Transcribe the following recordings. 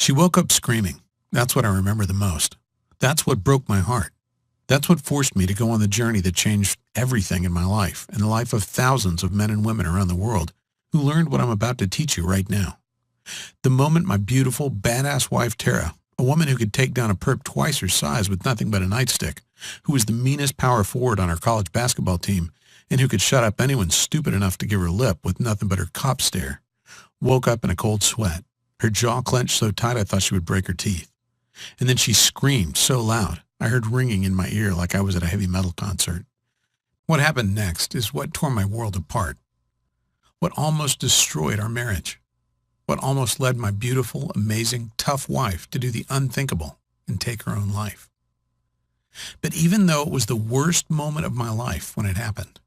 She woke up screaming. That's what I remember the most. That's what broke my heart. That's what forced me to go on the journey that changed everything in my life and the life of thousands of men and women around the world who learned what I'm about to teach you right now. The moment my beautiful, badass wife Tara, a woman who could take down a perp twice her size with nothing but a nightstick, who was the meanest power forward on our college basketball team, and who could shut up anyone stupid enough to give her lip with nothing but her cop stare, woke up in a cold sweat, her jaw clenched so tight I thought she would break her teeth. And then she screamed so loud, I heard ringing in my ear like I was at a heavy metal concert. What happened next is what tore my world apart. What almost destroyed our marriage. What almost led my beautiful, amazing, tough wife to do the unthinkable and take her own life. But even though it was the worst moment of my life when it happened,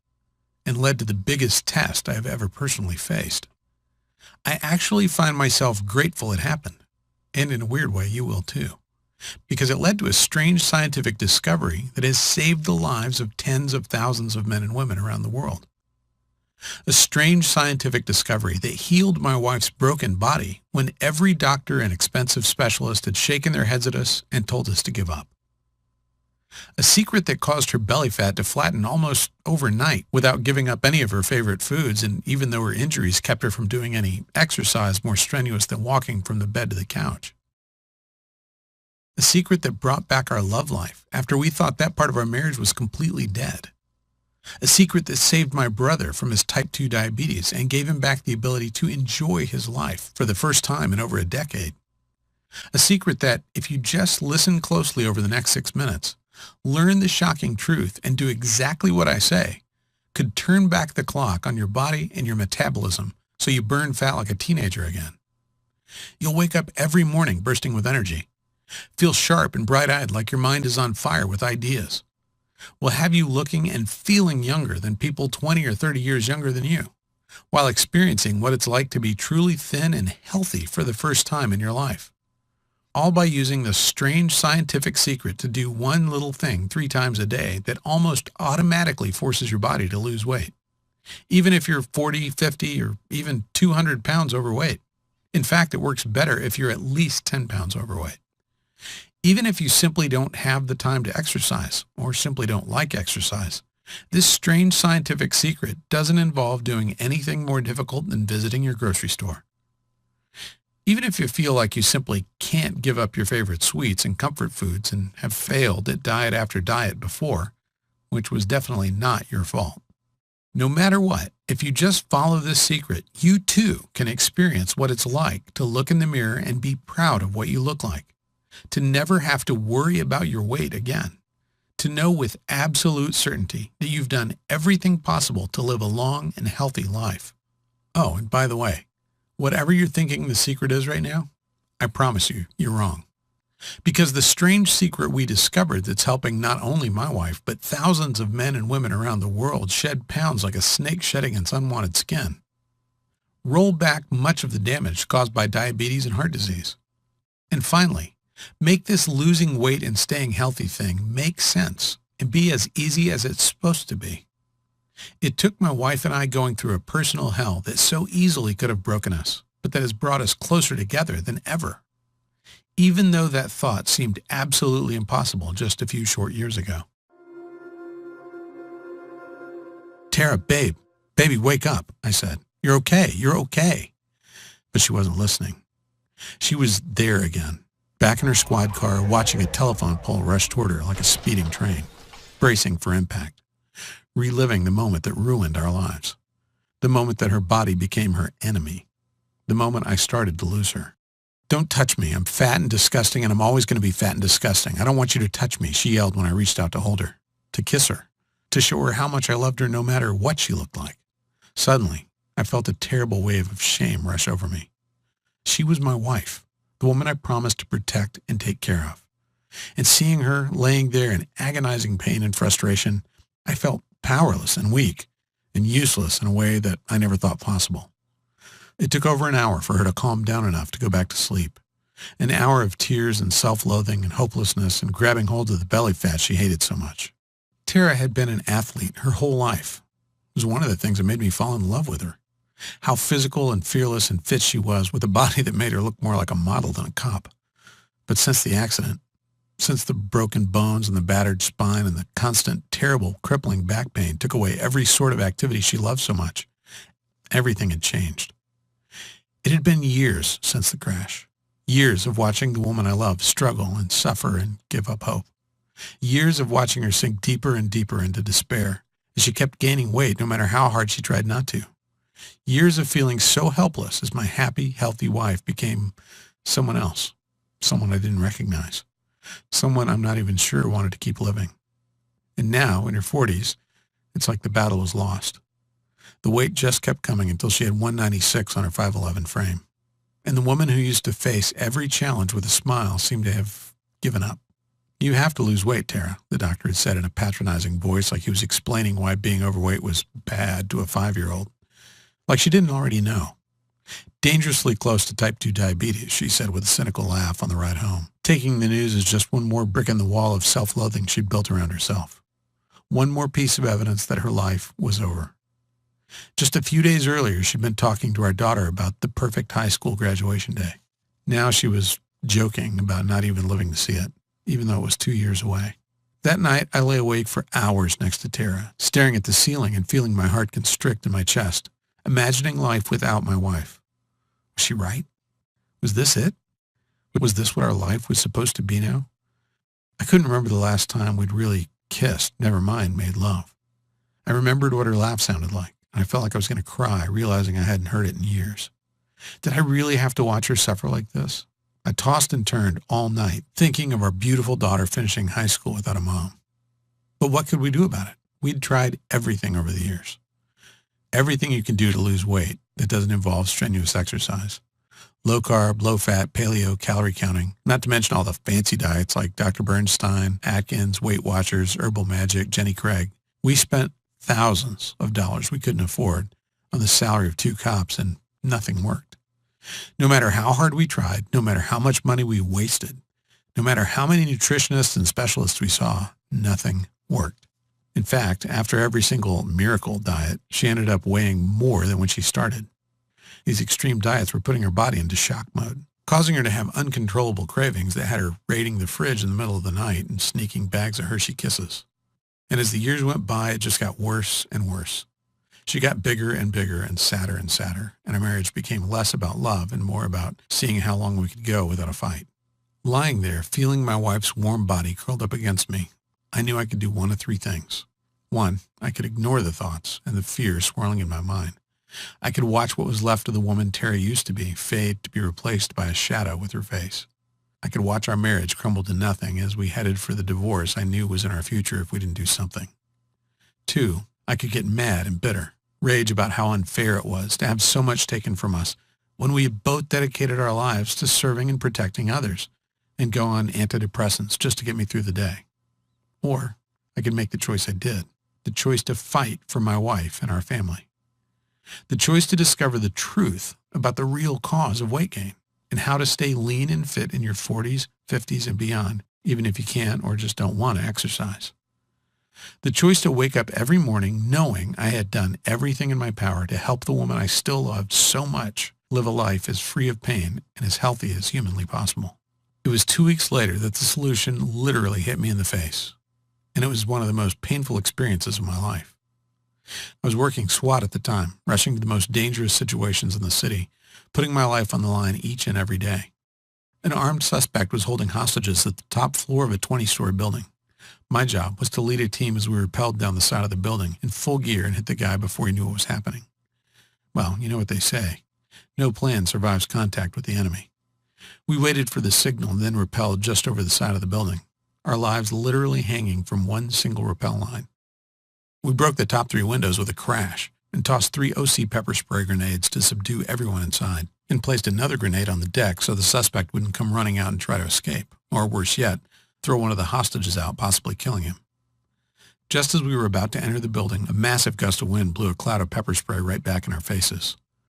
and led to the biggest test I have ever personally faced, I actually find myself grateful it happened, and in a weird way you will too, because it led to a strange scientific discovery that has saved the lives of tens of thousands of men and women around the world. A strange scientific discovery that healed my wife's broken body when every doctor and expensive specialist had shaken their heads at us and told us to give up. A secret that caused her belly fat to flatten almost overnight without giving up any of her favorite foods, and even though her injuries kept her from doing any exercise more strenuous than walking from the bed to the couch. A secret that brought back our love life after we thought that part of our marriage was completely dead. A secret that saved my brother from his type 2 diabetes and gave him back the ability to enjoy his life for the first time in over a decade. A secret that, if you just listen closely over the next 6 minutes, learn the shocking truth, and do exactly what I say, could turn back the clock on your body and your metabolism so you burn fat like a teenager again. You'll wake up every morning bursting with energy, feel sharp and bright-eyed like your mind is on fire with ideas. Will have you looking and feeling younger than people 20 or 30 years younger than you, while experiencing what it's like to be truly thin and healthy for the first time in your life. All by using the strange scientific secret to do one little thing 3 times a day that almost automatically forces your body to lose weight, even if you're 40, 50, or even 200 pounds overweight. In fact, it works better if you're at least 10 pounds overweight. Even if you simply don't have the time to exercise, or simply don't like exercise, this strange scientific secret doesn't involve doing anything more difficult than visiting your grocery store. Even if you feel like you simply can't give up your favorite sweets and comfort foods and have failed at diet after diet before, which was definitely not your fault. No matter what, if you just follow this secret, you too can experience what it's like to look in the mirror and be proud of what you look like, to never have to worry about your weight again, to know with absolute certainty that you've done everything possible to live a long and healthy life. Oh, and by the way, whatever you're thinking the secret is right now, I promise you, you're wrong. Because the strange secret we discovered that's helping not only my wife, but thousands of men and women around the world shed pounds like a snake shedding its unwanted skin. Roll back much of the damage caused by diabetes and heart disease. And finally, make this losing weight and staying healthy thing make sense and be as easy as it's supposed to be. It took my wife and I going through a personal hell that so easily could have broken us, but that has brought us closer together than ever, even though that thought seemed absolutely impossible just a few short years ago. Tara, baby, wake up, I said. You're okay. But she wasn't listening. She was there again, back in her squad car, watching a telephone pole rush toward her like a speeding train, bracing for impact, reliving the moment that ruined our lives, the moment that her body became her enemy, the moment I started to lose her. Don't touch me. I'm fat and disgusting, and I'm always going to be fat and disgusting. I don't want you to touch me, she yelled when I reached out to hold her, to kiss her, to show her how much I loved her no matter what she looked like. Suddenly, I felt a terrible wave of shame rush over me. She was my wife, the woman I promised to protect and take care of. And seeing her laying there in agonizing pain and frustration, I felt powerless and weak and useless in a way that I never thought possible. It took over an hour for her to calm down enough to go back to sleep. An hour of tears and self-loathing and hopelessness and grabbing hold of the belly fat she hated so much. Tara had been an athlete her whole life. It was one of the things that made me fall in love with her. how physical and fearless and fit she was, with a body that made her look more like a model than a cop. But since the accident, since the broken bones and the battered spine and the constant, terrible, crippling back pain took away every sort of activity she loved so much, everything had changed. It had been years since the crash. Years of watching the woman I loved struggle and suffer and give up hope. Years of watching her sink deeper and deeper into despair as she kept gaining weight no matter how hard she tried not to. Years of feeling so helpless as my happy, healthy wife became someone else, someone I didn't recognize, someone I'm not even sure wanted to keep living. And now, in her 40s, it's like the battle was lost. The weight just kept coming until she had 196 on her 5'11" frame. And the woman who used to face every challenge with a smile seemed to have given up. "You have to lose weight, Tara," the doctor had said in a patronizing voice, like he was explaining why being overweight was bad to a 5-year-old. Like she didn't already know. "Dangerously close to type 2 diabetes," she said with a cynical laugh on the ride home, taking the news as just one more brick in the wall of self-loathing she'd built around herself. One more piece of evidence that her life was over. Just a few days earlier, she'd been talking to our daughter about the perfect high school graduation day. Now she was joking about not even living to see it, even though it was 2 years away. That night, I lay awake for hours next to Tara, staring at the ceiling and feeling my heart constrict in my chest, imagining life without my wife. Was she right? Was this it? Was this what our life was supposed to be now? I couldn't remember the last time we'd really kissed, never mind made love. I remembered what her laugh sounded like, and I felt like I was going to cry, realizing I hadn't heard it in years. Did I really have to watch her suffer like this? I tossed and turned all night, thinking of our beautiful daughter finishing high school without a mom. But what could we do about it? We'd tried everything over the years. Everything you can do to lose weight that doesn't involve strenuous exercise. Low carb, low fat, paleo, calorie counting, not to mention all the fancy diets like Dr. Bernstein, Atkins, Weight Watchers, Herbal Magic, Jenny Craig. We spent thousands of dollars we couldn't afford on the salary of 2 cops, and nothing worked. No matter how hard we tried, no matter how much money we wasted, no matter how many nutritionists and specialists we saw, nothing worked. In fact, after every single miracle diet, she ended up weighing more than when she started. These extreme diets were putting her body into shock mode, causing her to have uncontrollable cravings that had her raiding the fridge in the middle of the night and sneaking bags of Hershey Kisses. And as the years went by, it just got worse and worse. She got bigger and bigger and sadder, and our marriage became less about love and more about seeing how long we could go without a fight. Lying there, feeling my wife's warm body curled up against me, I knew I could do one of 3 things. 1, I could ignore the thoughts and the fear swirling in my mind. I could watch what was left of the woman Terry used to be fade to be replaced by a shadow with her face. I could watch our marriage crumble to nothing as we headed for the divorce I knew was in our future if we didn't do something. 2, I could get mad and bitter, rage about how unfair it was to have so much taken from us when we had both dedicated our lives to serving and protecting others, and go on antidepressants just to get me through the day. Or I could make the choice I did, the choice to fight for my wife and our family. The choice to discover the truth about the real cause of weight gain and how to stay lean and fit in your 40s, 50s, and beyond, even if you can't or just don't want to exercise. The choice to wake up every morning knowing I had done everything in my power to help the woman I still loved so much live a life as free of pain and as healthy as humanly possible. It was 2 weeks later that the solution literally hit me in the face, and it was one of the most painful experiences of my life. I was working SWAT at the time, rushing to the most dangerous situations in the city, putting my life on the line each and every day. An armed suspect was holding hostages at the top floor of a 20-story building. My job was to lead a team as we rappelled down the side of the building in full gear and hit the guy before he knew what was happening. Well, you know what they say. No plan survives contact with the enemy. We waited for the signal and then rappelled just over the side of the building, our lives literally hanging from one single rappel line. We broke the top 3 windows with a crash and tossed 3 OC pepper spray grenades to subdue everyone inside, and placed another grenade on the deck so the suspect wouldn't come running out and try to escape, or worse yet, throw one of the hostages out, possibly killing him. Just as we were about to enter the building, a massive gust of wind blew a cloud of pepper spray right back in our faces.